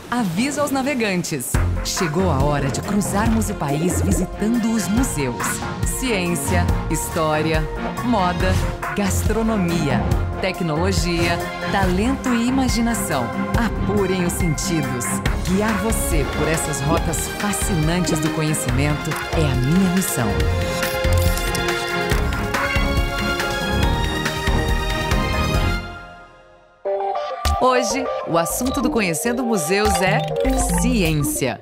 Aviso aos navegantes. Chegou a hora de cruzarmos o país visitando os museus. Ciência, história, moda, gastronomia, tecnologia, talento e imaginação. Apurem os sentidos. Guiar você por essas rotas fascinantes do conhecimento é a minha missão. Hoje, o assunto do Conhecendo Museus é ciência.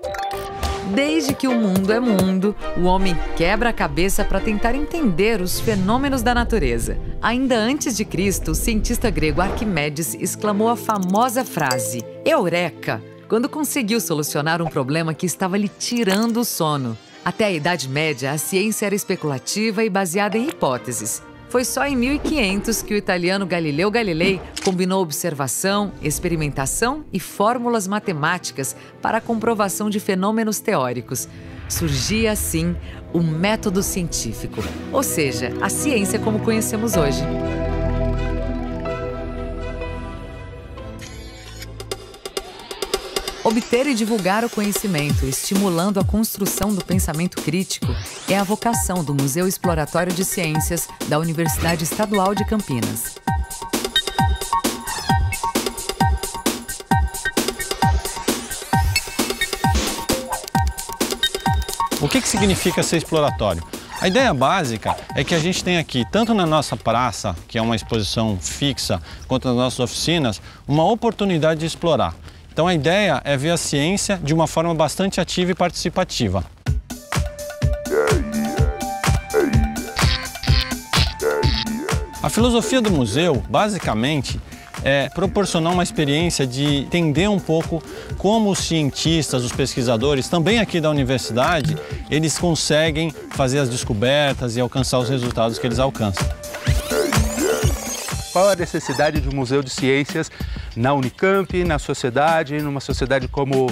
Desde que o mundo é mundo, o homem quebra a cabeça para tentar entender os fenômenos da natureza. Ainda antes de Cristo, o cientista grego Arquimedes exclamou a famosa frase "Eureka!", quando conseguiu solucionar um problema que estava lhe tirando o sono. Até a Idade Média, a ciência era especulativa e baseada em hipóteses. Foi só em 1500 que o italiano Galileu Galilei combinou observação, experimentação e fórmulas matemáticas para a comprovação de fenômenos teóricos. Surgia, assim, o método científico, ou seja, a ciência como conhecemos hoje. Obter e divulgar o conhecimento, estimulando a construção do pensamento crítico, é a vocação do Museu Exploratório de Ciências da Universidade Estadual de Campinas. O que significa ser exploratório? A ideia básica é que a gente tem aqui, tanto na nossa praça, que é uma exposição fixa, quanto nas nossas oficinas, uma oportunidade de explorar. Então a ideia é ver a ciência de uma forma bastante ativa e participativa. A filosofia do museu, basicamente, é proporcionar uma experiência de entender um pouco como os cientistas, os pesquisadores, também aqui da universidade, eles conseguem fazer as descobertas e alcançar os resultados que eles alcançam. Qual a necessidade de um museu de ciências na Unicamp, na sociedade, numa sociedade como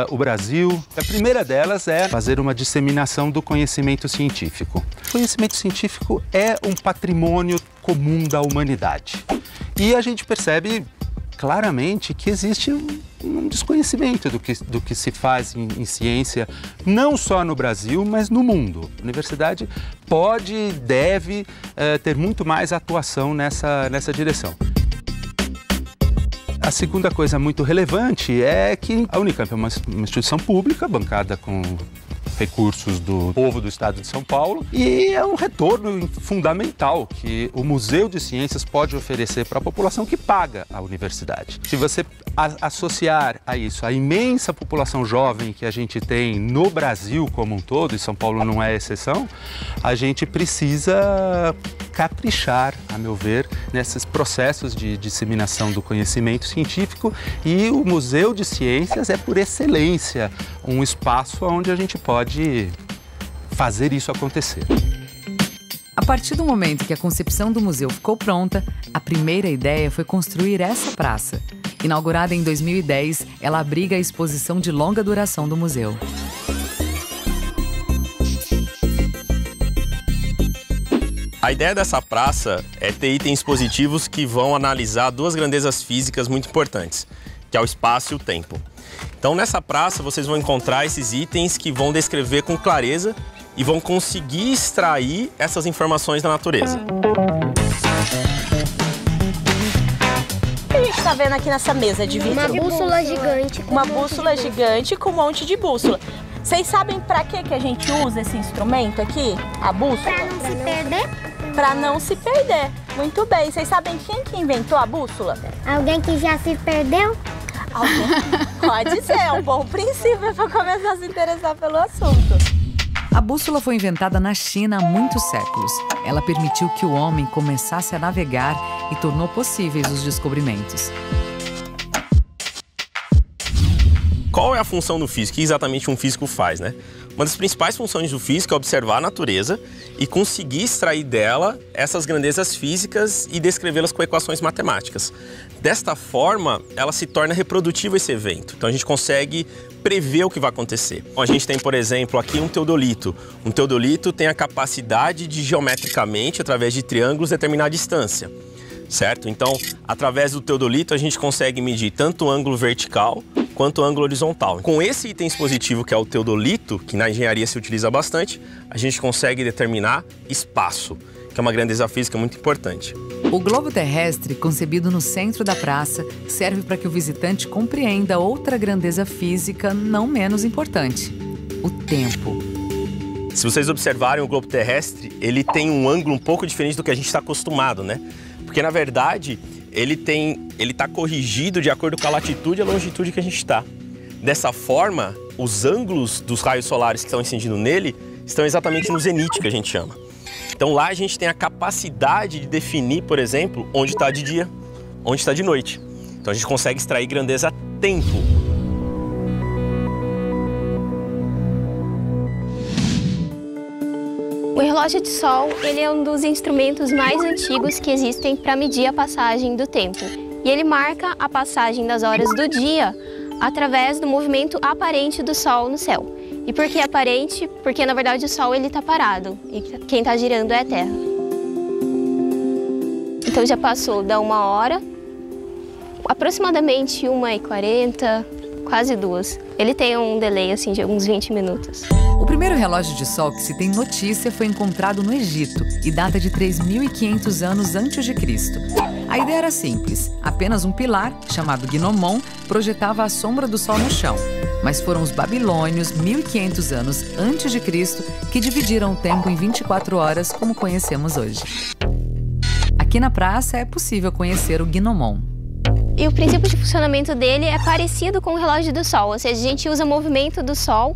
o Brasil? A primeira delas é fazer uma disseminação do conhecimento científico. O conhecimento científico é um patrimônio comum da humanidade. E a gente percebe claramente que existe um desconhecimento do que se faz em ciência, não só no Brasil, mas no mundo. A universidade pode e deve ter muito mais atuação nessa direção. A segunda coisa muito relevante é que a Unicamp é uma instituição pública, bancada com recursos do povo do estado de São Paulo, e é um retorno fundamental que o Museu de Ciências pode oferecer para a população que paga a universidade. Se você associar a isso a imensa população jovem que a gente tem no Brasil como um todo, e São Paulo não é exceção, a gente precisa caprichar, a meu ver, nesses processos de disseminação do conhecimento científico, e o Museu de Ciências é, por excelência, um espaço onde a gente pode fazer isso acontecer. A partir do momento que a concepção do museu ficou pronta, a primeira ideia foi construir essa praça. Inaugurada em 2010, ela abriga a exposição de longa duração do museu. A ideia dessa praça é ter itens expositivos que vão analisar duas grandezas físicas muito importantes, que é o espaço e o tempo. Então, nessa praça, vocês vão encontrar esses itens que vão descrever com clareza e vão conseguir extrair essas informações da natureza. O que a gente está vendo aqui nessa mesa de vidro? Uma bússola gigante. Uma bússola gigante com um monte de bússola. Vocês sabem para que a gente usa esse instrumento aqui? A bússola? Para não se perder? Para não se perder. Muito bem. Vocês sabem quem que inventou a bússola? Alguém que já se perdeu? Pode ser, é um bom princípio para começar a se interessar pelo assunto. A bússola foi inventada na China há muitos séculos. Ela permitiu que o homem começasse a navegar e tornou possíveis os descobrimentos. Qual é a função do físico? O que exatamente um físico faz, né? Uma das principais funções do físico é observar a natureza e conseguir extrair dela essas grandezas físicas e descrevê-las com equações matemáticas. Desta forma, ela se torna reprodutível esse evento. Então a gente consegue prever o que vai acontecer. Então, a gente tem, por exemplo, aqui um teodolito. Um teodolito tem a capacidade de, geometricamente, através de triângulos, determinar a distância. certo? Então, através do teodolito, a gente consegue medir tanto o ângulo vertical quanto o ângulo horizontal. Com esse item expositivo, que é o teodolito, que na engenharia se utiliza bastante, a gente consegue determinar espaço, que é uma grandeza física muito importante. O globo terrestre, concebido no centro da praça, serve para que o visitante compreenda outra grandeza física não menos importante: o tempo. Se vocês observarem o globo terrestre, ele tem um ângulo um pouco diferente do que a gente está acostumado, né? Porque, na verdade, ele está corrigido de acordo com a latitude e a longitude que a gente está. Dessa forma, os ângulos dos raios solares que estão incidindo nele estão exatamente no zenite, que a gente chama. Então lá a gente tem a capacidade de definir, por exemplo, onde está de dia, onde está de noite. Então a gente consegue extrair grandeza a tempo. O relógio de sol, ele é um dos instrumentos mais antigos que existem para medir a passagem do tempo. E ele marca a passagem das horas do dia através do movimento aparente do sol no céu. E por que aparente? Porque, na verdade, o sol está parado e quem está girando é a Terra. Então já passou da 1h, aproximadamente 1h40, quase 2. Ele tem um delay assim, de uns 20 minutos. O primeiro relógio de sol que se tem notícia foi encontrado no Egito e data de 3.500 anos antes de Cristo. A ideia era simples: apenas um pilar, chamado gnomon, projetava a sombra do sol no chão. Mas foram os babilônios, 1.500 anos antes de Cristo, que dividiram o tempo em 24 horas, como conhecemos hoje. Aqui na praça é possível conhecer o gnomon. E o princípio de funcionamento dele é parecido com o relógio do sol, ou seja, a gente usa o movimento do sol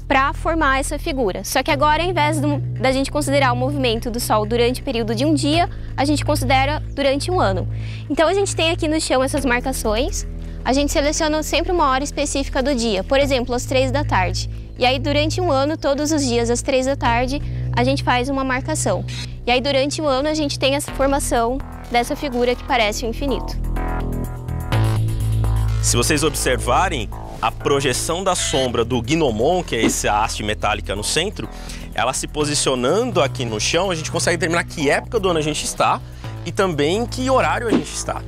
para formar essa figura. Só que agora, ao invés da gente considerar o movimento do sol durante o período de um dia, a gente considera durante um ano. Então a gente tem aqui no chão essas marcações. A gente seleciona sempre uma hora específica do dia, por exemplo, às 3 da tarde. E aí, durante um ano, todos os dias, às 3 da tarde, a gente faz uma marcação. E aí, durante um ano, a gente tem essa formação dessa figura que parece o infinito. Se vocês observarem, a projeção da sombra do gnomon, que é essa haste metálica no centro, ela se posicionando aqui no chão, a gente consegue determinar que época do ano a gente está e também que horário a gente está.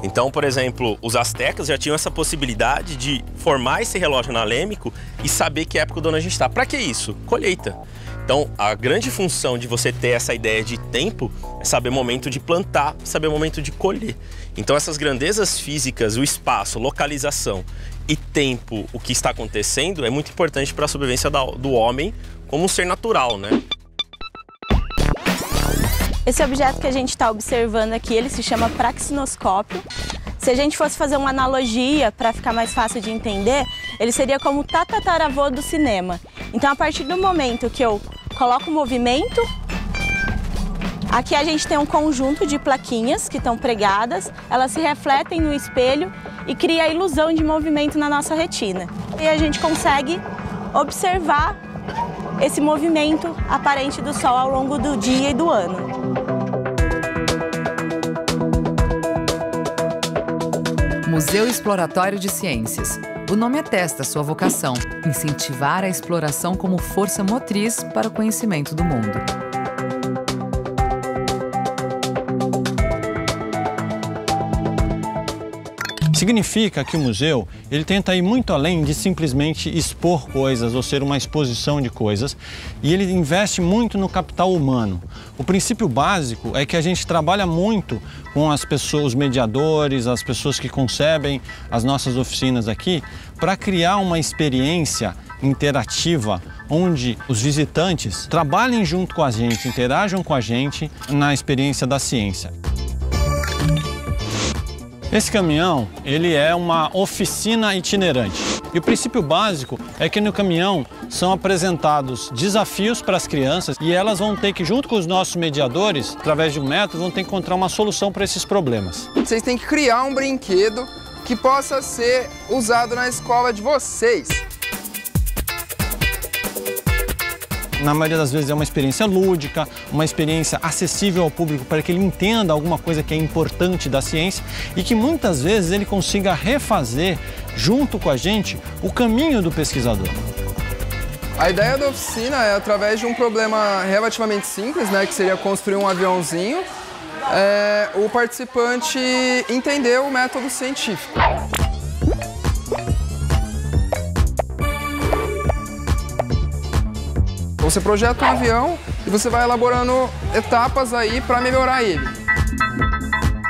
Então, por exemplo, os astecas já tinham essa possibilidade de formar esse relógio analêmico e saber que época do ano a gente está. Para que isso? Colheita. Então, a grande função de você ter essa ideia de tempo é saber o momento de plantar, saber o momento de colher. Então, essas grandezas físicas, o espaço, localização e tempo, o que está acontecendo, é muito importante para a sobrevivência do homem como um ser natural, né? Esse objeto que a gente está observando aqui, ele se chama praxinoscópio. Se a gente fosse fazer uma analogia para ficar mais fácil de entender, ele seria como o tataravô do cinema. Então, a partir do momento que eu coloco o movimento, aqui a gente tem um conjunto de plaquinhas que estão pregadas, elas se refletem no espelho e cria a ilusão de movimento na nossa retina. E a gente consegue observar esse movimento aparente do Sol ao longo do dia e do ano. Museu Exploratório de Ciências. O nome atesta sua vocação: incentivar a exploração como força motriz para o conhecimento do mundo. Significa que o museu ele tenta ir muito além de simplesmente expor coisas ou ser uma exposição de coisas, e ele investe muito no capital humano. O princípio básico é que a gente trabalha muito com as pessoas, os mediadores, as pessoas que concebem as nossas oficinas aqui, para criar uma experiência interativa onde os visitantes trabalhem junto com a gente, interajam com a gente na experiência da ciência. Esse caminhão, ele é uma oficina itinerante. E o princípio básico é que no caminhão são apresentados desafios para as crianças e elas vão ter que, junto com os nossos mediadores, através de um método, vão ter que encontrar uma solução para esses problemas. Vocês têm que criar um brinquedo que possa ser usado na escola de vocês. Na maioria das vezes é uma experiência lúdica, uma experiência acessível ao público para que ele entenda alguma coisa que é importante da ciência e que muitas vezes ele consiga refazer, junto com a gente, o caminho do pesquisador. A ideia da oficina é através de um problema relativamente simples, né, que seria construir um aviãozinho. o participante entender o método científico. Você projeta um avião e você vai elaborando etapas aí para melhorar ele.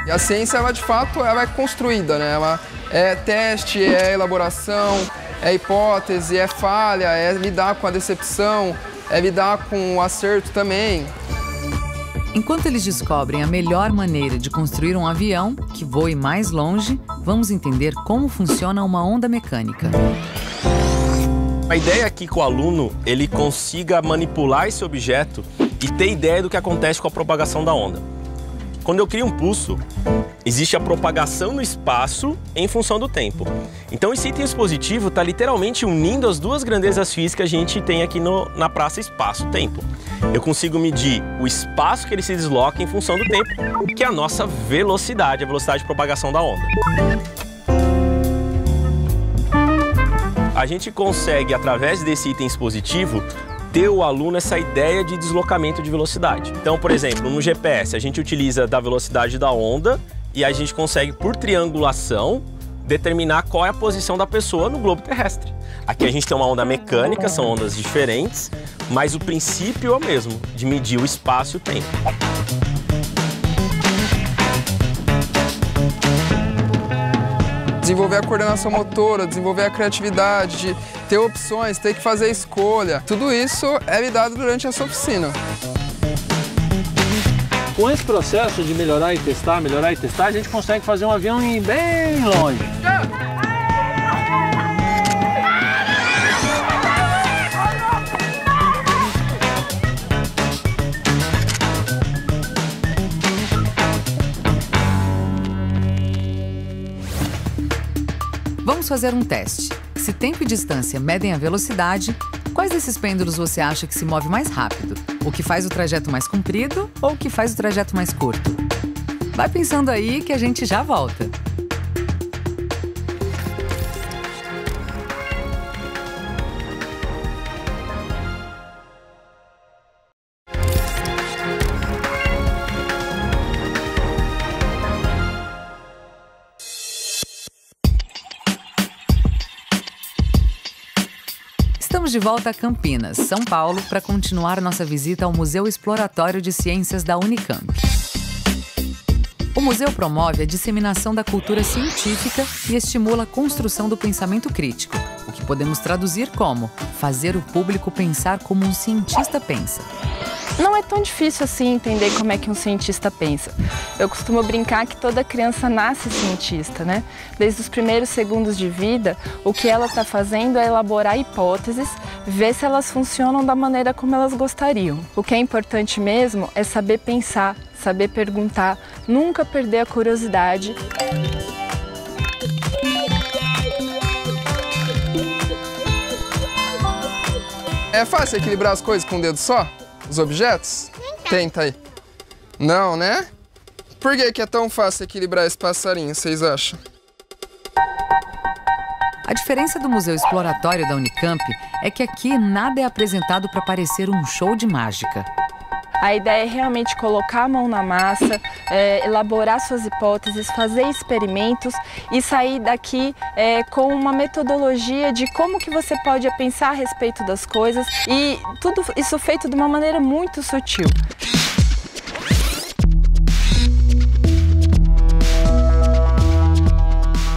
E a ciência, ela de fato, ela é construída, né? Ela é teste, é elaboração, é hipótese, é falha, é lidar com a decepção, é lidar com o acerto também. Enquanto eles descobrem a melhor maneira de construir um avião que voe mais longe, vamos entender como funciona uma onda mecânica. A ideia aqui que o aluno ele consiga manipular esse objeto e ter ideia do que acontece com a propagação da onda. Quando eu crio um pulso, existe a propagação no espaço em função do tempo. Então esse item expositivo está literalmente unindo as duas grandezas físicas que a gente tem aqui na praça espaço-tempo. Eu consigo medir o espaço que ele se desloca em função do tempo, que é a nossa velocidade, a velocidade de propagação da onda. A gente consegue, através desse item expositivo, ter o aluno essa ideia de deslocamento de velocidade. Então, por exemplo, no GPS, a gente utiliza da velocidade da onda e a gente consegue, por triangulação, determinar qual é a posição da pessoa no globo terrestre. Aqui a gente tem uma onda mecânica, são ondas diferentes, mas o princípio é o mesmo, de medir o espaço e o tempo. Desenvolver a coordenação motora, desenvolver a criatividade, de ter opções, ter que fazer escolha. Tudo isso é lidado durante essa oficina. Com esse processo de melhorar e testar, a gente consegue fazer um avião ir bem longe. Vamos fazer um teste. Se tempo e distância medem a velocidade, quais desses pêndulos você acha que se move mais rápido? O que faz o trajeto mais comprido ou o que faz o trajeto mais curto? Vai pensando aí que a gente já volta. Estamos de volta a Campinas, São Paulo, para continuar nossa visita ao Museu Exploratório de Ciências da Unicamp. O museu promove a disseminação da cultura científica e estimula a construção do pensamento crítico, o que podemos traduzir como fazer o público pensar como um cientista pensa. Não é tão difícil assim entender como é que um cientista pensa. Eu costumo brincar que toda criança nasce cientista, né? Desde os primeiros segundos de vida, o que ela está fazendo é elaborar hipóteses, ver se elas funcionam da maneira como elas gostariam. O que é importante mesmo é saber pensar, saber perguntar, nunca perder a curiosidade. É fácil equilibrar as coisas com um dedo só? Os objetos? Tenta aí. Não, né? Por que é tão fácil equilibrar esse passarinho, vocês acham? A diferença do Museu Exploratório da Unicamp é que aqui nada é apresentado para parecer um show de mágica. A ideia é realmente colocar a mão na massa, elaborar suas hipóteses, fazer experimentos e sair daqui com uma metodologia de como que você pode pensar a respeito das coisas e tudo isso feito de uma maneira muito sutil.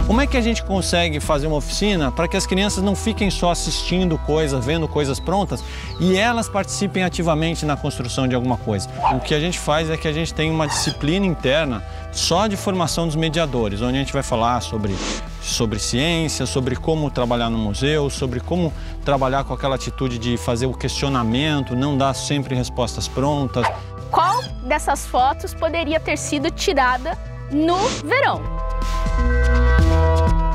Como é que a gente consegue fazer uma oficina para que as crianças não fiquem só assistindo coisas, vendo coisas prontas e elas participem ativamente na construção de alguma coisa? O que a gente faz é que a gente tem uma disciplina interna só de formação dos mediadores, onde a gente vai falar sobre ciência, sobre como trabalhar no museu, sobre como trabalhar com aquela atitude de fazer o questionamento, não dar sempre respostas prontas. Qual dessas fotos poderia ter sido tirada no verão?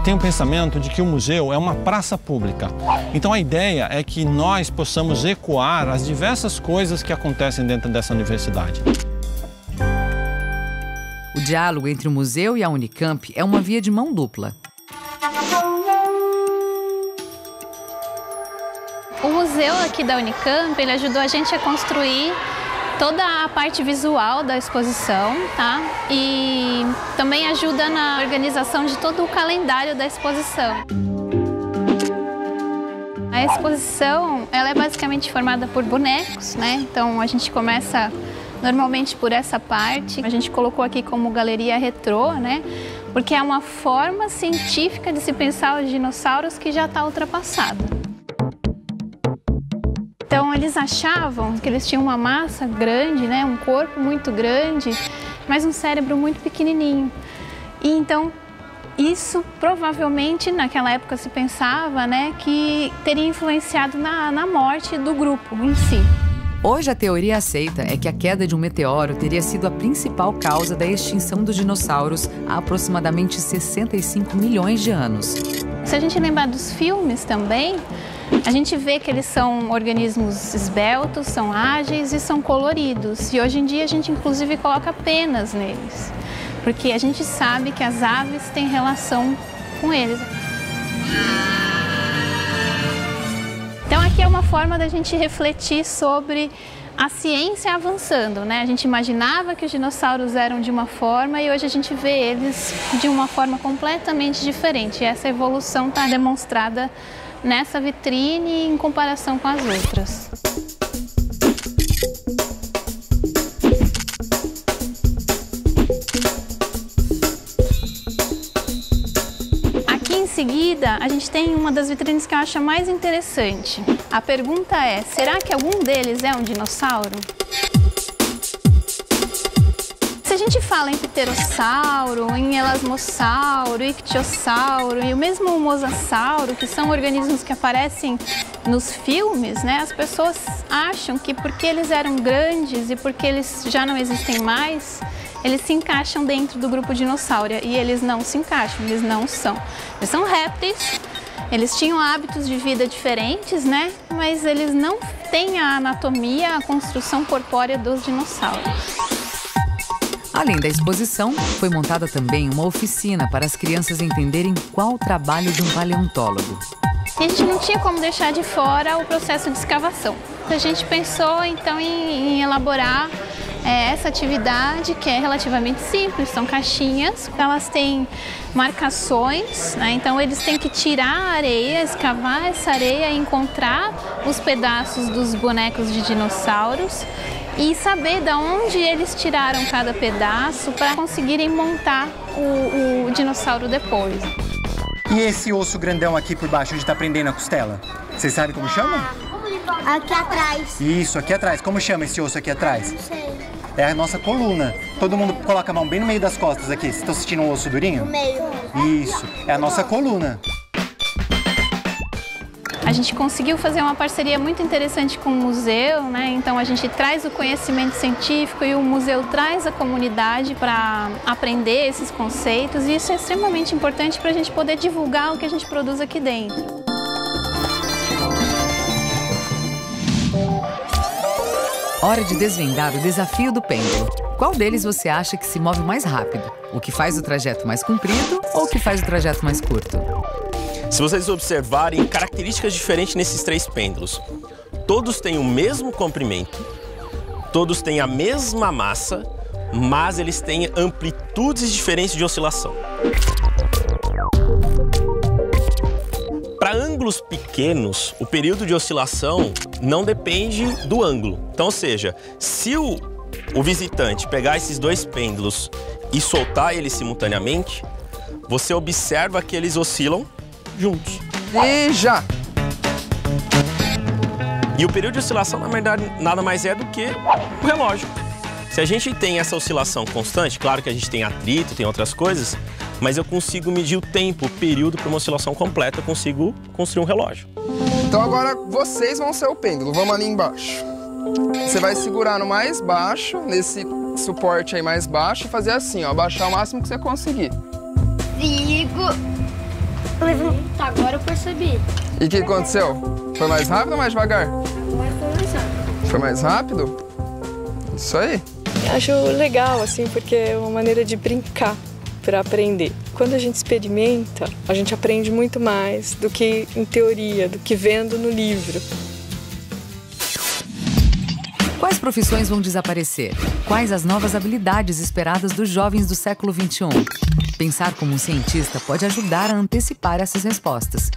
Tem um pensamento de que o museu é uma praça pública. Então a ideia é que nós possamos ecoar as diversas coisas que acontecem dentro dessa universidade. O diálogo entre o museu e a Unicamp é uma via de mão dupla. O museu aqui da Unicamp, ele ajudou a gente a construir toda a parte visual da exposição, tá? E também ajuda na organização de todo o calendário da exposição. A exposição, ela é basicamente formada por bonecos, né? Então a gente começa normalmente por essa parte. A gente colocou aqui como galeria retrô, né? Porque é uma forma científica de se pensar os dinossauros que já está ultrapassada. Então eles achavam que eles tinham uma massa grande, né? Um corpo muito grande, mas um cérebro muito pequenininho. E então isso provavelmente naquela época se pensava, né, que teria influenciado na morte do grupo em si. Hoje a teoria aceita é que a queda de um meteoro teria sido a principal causa da extinção dos dinossauros há aproximadamente 65 milhões de anos. Se a gente lembrar dos filmes também, a gente vê que eles são organismos esbeltos, são ágeis e são coloridos. E hoje em dia a gente inclusive coloca penas neles, porque a gente sabe que as aves têm relação com eles. Então aqui é uma forma da gente refletir sobre a ciência avançando, né? A gente imaginava que os dinossauros eram de uma forma e hoje a gente vê eles de uma forma completamente diferente. E essa evolução está demonstrada nessa vitrine em comparação com as outras. Em seguida, a gente tem uma das vitrines que eu acho mais interessante. A pergunta é, será que algum deles é um dinossauro? Se a gente fala em pterossauro, em elasmossauro, ictiossauro e o mesmo mosasauro, que são organismos que aparecem nos filmes, né, as pessoas acham que porque eles eram grandes e porque eles já não existem mais, eles se encaixam dentro do grupo dinossauro e eles não se encaixam, eles não são. Eles são répteis, eles tinham hábitos de vida diferentes, né? Mas eles não têm a anatomia, a construção corpórea dos dinossauros. Além da exposição, foi montada também uma oficina para as crianças entenderem qual o trabalho de um paleontólogo. E a gente não tinha como deixar de fora o processo de escavação. A gente pensou então em elaborar essa atividade que é relativamente simples, são caixinhas, elas têm marcações, né? Então eles têm que tirar a areia, escavar essa areia, encontrar os pedaços dos bonecos de dinossauros e saber de onde eles tiraram cada pedaço para conseguirem montar o dinossauro depois. E esse osso grandão aqui por baixo, onde está prendendo a costela? Vocês sabem como chama? Aqui atrás. Isso, aqui atrás. Como chama esse osso aqui atrás? Não sei. É a nossa coluna. Todo mundo coloca a mão bem no meio das costas aqui. Vocês estão sentindo um osso durinho? No meio. Isso, é a nossa coluna. A gente conseguiu fazer uma parceria muito interessante com o museu, né? Então a gente traz o conhecimento científico e o museu traz a comunidade para aprender esses conceitos e isso é extremamente importante para a gente poder divulgar o que a gente produz aqui dentro. Hora de desvendar o desafio do pêndulo. Qual deles você acha que se move mais rápido? O que faz o trajeto mais comprido ou o que faz o trajeto mais curto? Se vocês observarem características diferentes nesses três pêndulos, todos têm o mesmo comprimento, todos têm a mesma massa, mas eles têm amplitudes diferentes de oscilação. Para ângulos pequenos, o período de oscilação não depende do ângulo. Então, ou seja, se o visitante pegar esses dois pêndulos e soltar eles simultaneamente, você observa que eles oscilam juntos. E já! E o período de oscilação, na verdade, nada mais é do que o relógio. Se a gente tem essa oscilação constante, claro que a gente tem atrito, tem outras coisas, mas eu consigo medir o tempo, o período para uma oscilação completa, eu consigo construir um relógio. Então agora vocês vão ser o pêndulo, vamos ali embaixo. Você vai segurar no mais baixo, nesse suporte aí mais baixo, e fazer assim, ó, abaixar o máximo que você conseguir. Tá, agora eu percebi. E o que aconteceu? Foi mais rápido ou mais devagar? Foi mais rápido? Isso aí. Acho legal, assim, porque é uma maneira de brincar para aprender. Quando a gente experimenta, a gente aprende muito mais do que em teoria, do que vendo no livro. Quais profissões vão desaparecer? Quais as novas habilidades esperadas dos jovens do século XXI? Pensar como um cientista pode ajudar a antecipar essas respostas.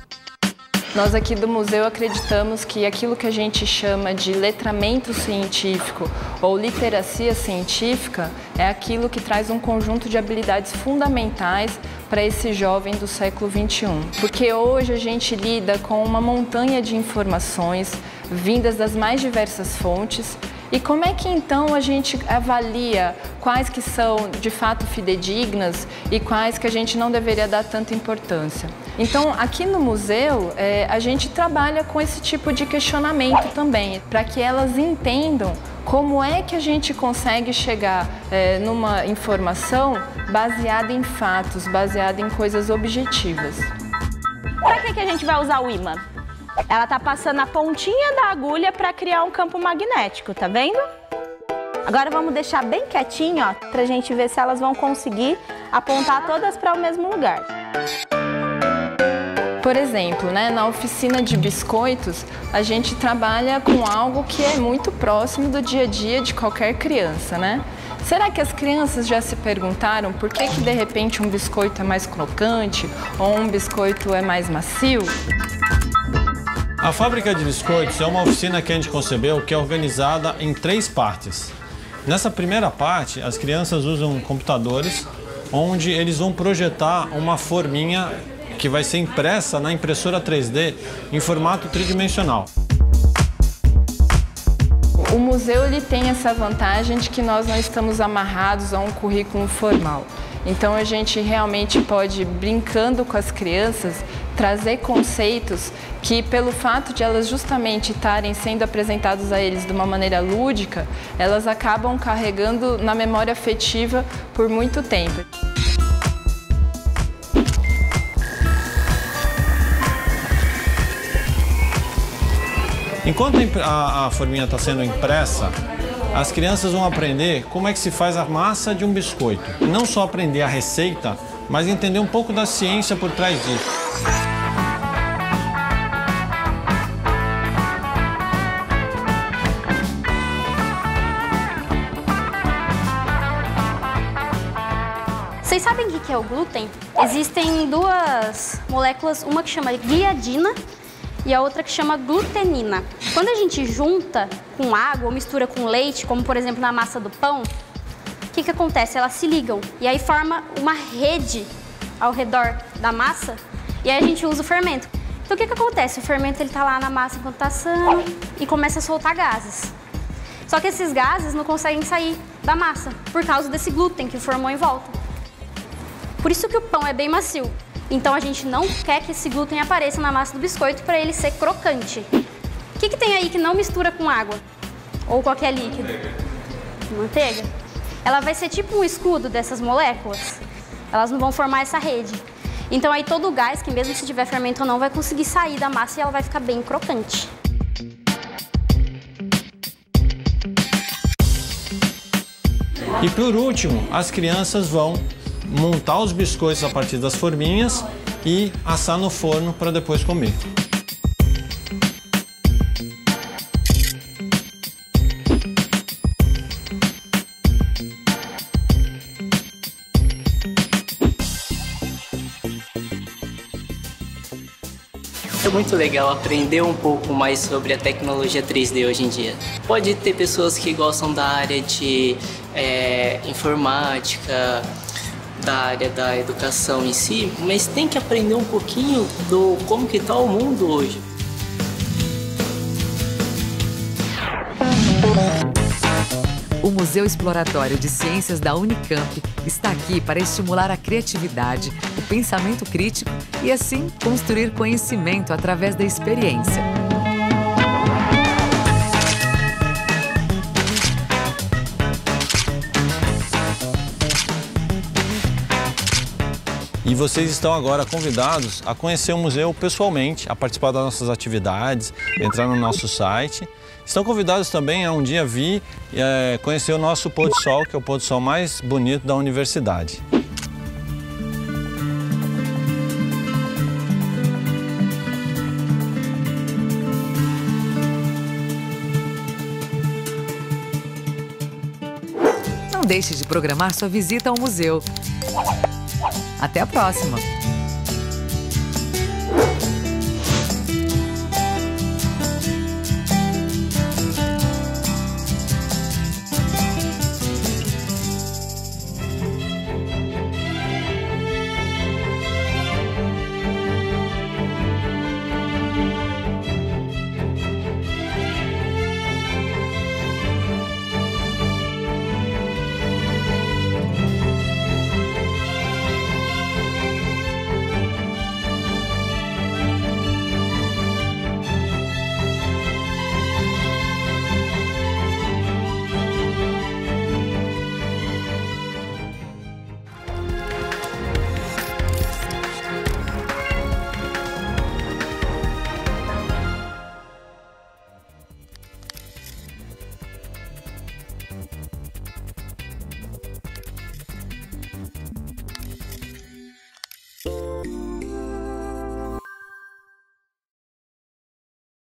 Nós aqui do museu acreditamos que aquilo que a gente chama de letramento científico ou literacia científica é aquilo que traz um conjunto de habilidades fundamentais para esse jovem do século XXI. Porque hoje a gente lida com uma montanha de informações vindas das mais diversas fontes. E como é que então a gente avalia quais que são de fato fidedignas e quais que a gente não deveria dar tanta importância? Então aqui no museu a gente trabalha com esse tipo de questionamento também, para que elas entendam como é que a gente consegue chegar numa informação baseada em fatos, baseada em coisas objetivas. Para que a gente vai usar o ímã? Ela está passando a pontinha da agulha para criar um campo magnético, tá vendo? Agora vamos deixar bem quietinho, ó, pra gente ver se elas vão conseguir apontar todas para o mesmo lugar. Por exemplo, na oficina de biscoitos, a gente trabalha com algo que é muito próximo do dia a dia de qualquer criança, né? Será que as crianças já se perguntaram por que de repente um biscoito é mais crocante ou um biscoito é mais macio? A fábrica de biscoitos é uma oficina que a gente concebeu que é organizada em 3 partes. Nessa primeira parte, as crianças usam computadores onde eles vão projetar uma forminha que vai ser impressa na impressora 3D em formato tridimensional. O museu ele tem essa vantagem de que nós não estamos amarrados a um currículo formal. Então a gente realmente pode, brincando com as crianças, trazer conceitos que, pelo fato de elas justamente estarem sendo apresentados a eles de uma maneira lúdica, elas acabam carregando na memória afetiva por muito tempo. Enquanto a forminha está sendo impressa, as crianças vão aprender como é que se faz a massa de um biscoito. Não só aprender a receita, mas entender um pouco da ciência por trás disso. Vocês sabem o que é o glúten? Existem 2 moléculas, uma que chama gliadina e a outra que chama glutenina. Quando a gente junta com água ou mistura com leite, como por exemplo na massa do pão, o que acontece? Elas se ligam e aí forma uma rede ao redor da massa e aí a gente usa o fermento. Então o que acontece? O fermento ele tá lá na massa enquanto tá assando e começa a soltar gases. Só que esses gases não conseguem sair da massa por causa desse glúten que formou em volta. Por isso que o pão é bem macio. Então a gente não quer que esse glúten apareça na massa do biscoito para ele ser crocante. O que tem aí que não mistura com água? Ou qualquer líquido? Manteiga. Ela vai ser tipo um escudo dessas moléculas. Elas não vão formar essa rede. Então aí todo o gás, que mesmo se tiver fermento ou não, vai conseguir sair da massa e ela vai ficar bem crocante. E por último, as crianças vão montar os biscoitos a partir das forminhas e assar no forno para depois comer. É muito legal aprender um pouco mais sobre a tecnologia 3D hoje em dia. Pode ter pessoas que gostam da área de informática, da área da educação em si, mas tem que aprender um pouquinho do como que está o mundo hoje. O Museu Exploratório de Ciências da Unicamp está aqui para estimular a criatividade, o pensamento crítico e, assim, construir conhecimento através da experiência. E vocês estão agora convidados a conhecer o museu pessoalmente, a participar das nossas atividades, entrar no nosso site. Estão convidados também a um dia vir conhecer o nosso pôr do sol, que é o pôr do sol mais bonito da universidade. deixe de programar sua visita ao museu. Até a próxima!